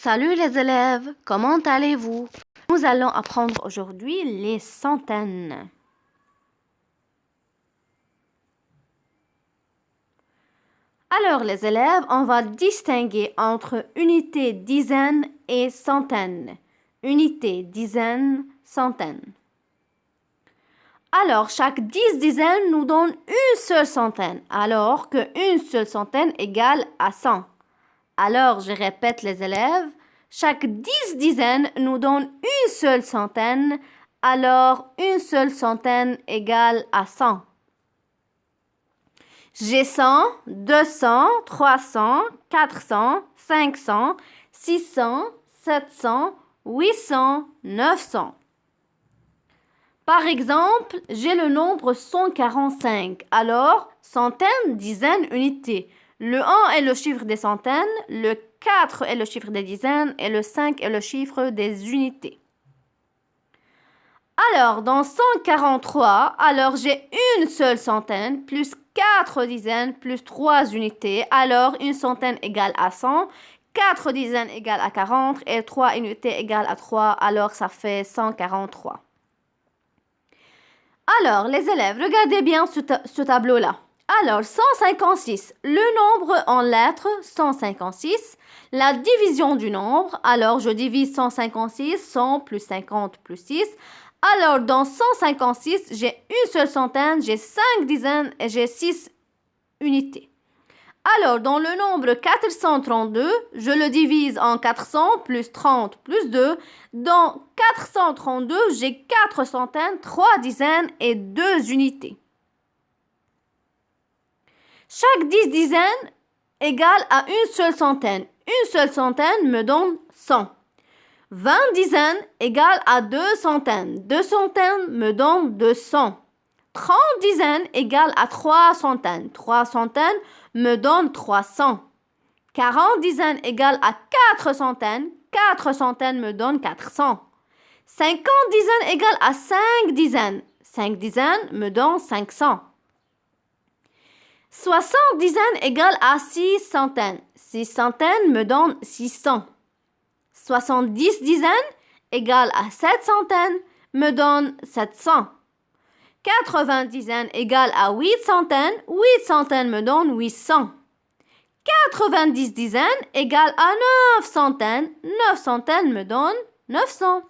Salut les élèves, comment allez-vous? Nous allons apprendre aujourd'hui les centaines. Alors les élèves, on va distinguer entre unité, dizaine et centaine. Unité, dizaine, centaine. Alors, chaque 10 dizaines nous donne une seule centaine, alors qu'une seule centaine égale à 100. Alors, je répète les élèves, chaque 10 dizaines nous donne une seule centaine, alors une seule centaine égale à 100. J'ai 100, 200, 300, 400, 500, 600, 700, 800, 900. Par exemple, j'ai le nombre 145, alors centaines, dizaines, unités. Le 1 est le chiffre des centaines, le 4 est le chiffre des dizaines et le 5 est le chiffre des unités. Alors, dans 143, alors j'ai une seule centaine plus 4 dizaines plus 3 unités. Alors, une centaine égale à 100, 4 dizaines égale à 40 et 3 unités égale à 3. Alors, ça fait 143. Alors, les élèves, regardez bien ce tableau-là. Alors, 156, le nombre en lettres 156, la division du nombre. Alors, je divise 156, 100 plus 50 plus 6. Alors, dans 156, j'ai une seule centaine, j'ai 5 dizaines et j'ai 6 unités. Alors, dans le nombre 432, je le divise en 400 plus 30 plus 2. Dans 432, j'ai 4 centaines, 3 dizaines et 2 unités. Chaque 10 dizaines égale à une seule centaine. Une seule centaine me donne 100. 20 dizaines égale à 2 centaines. 2 centaines me donne 200. 30 dizaines égale à 3 centaines. 3 centaines me donne 300. 40 dizaines égale à 4 centaines. 4 centaines me donne 400. 50 dizaines égale à 5 dizaines. 5 dizaines me donne 500. 60 dizaines égale à 6 centaines. 6 centaines me donne 600. 70 dizaines égale à 7 centaines me donne 700. 80 dizaines égale à 8 centaines. 8 centaines me donne 800. 90 dizaines égale à 9 centaines. 9 centaines me donne 900.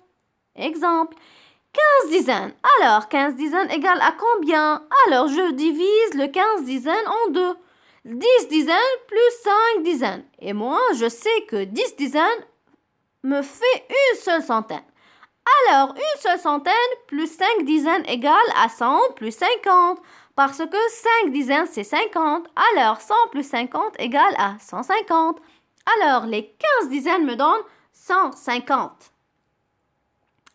Exemple. 15 dizaines. Alors, 15 dizaines égale à combien? Alors, je divise le 15 dizaines en 2. 10 dizaines plus 5 dizaines. Et moi, je sais que 10 dizaines me fait une seule centaine. Alors, une seule centaine plus 5 dizaines égale à 100 plus 50. Parce que 5 dizaines, c'est 50. Alors, 100 plus 50 égale à 150. Alors, les 15 dizaines me donnent 150.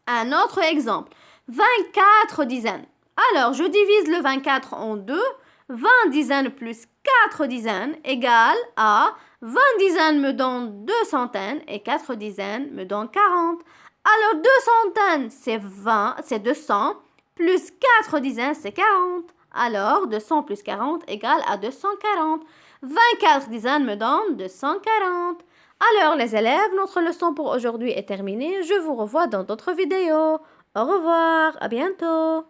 Un autre exemple. 24 dizaines. Alors, je divise le 24 en 2. 20 dizaines plus 4 dizaines égale à 20 dizaines me donne 2 centaines et 4 dizaines me donne 40. Alors, 2 centaines, c'est 20, c'est 200, plus 4 dizaines, c'est 40. Alors, 200 plus 40 égale à 240. 24 dizaines me donne 240. Alors, les élèves, notre leçon pour aujourd'hui est terminée. Je vous revois dans d'autres vidéos. Au revoir, à bientôt.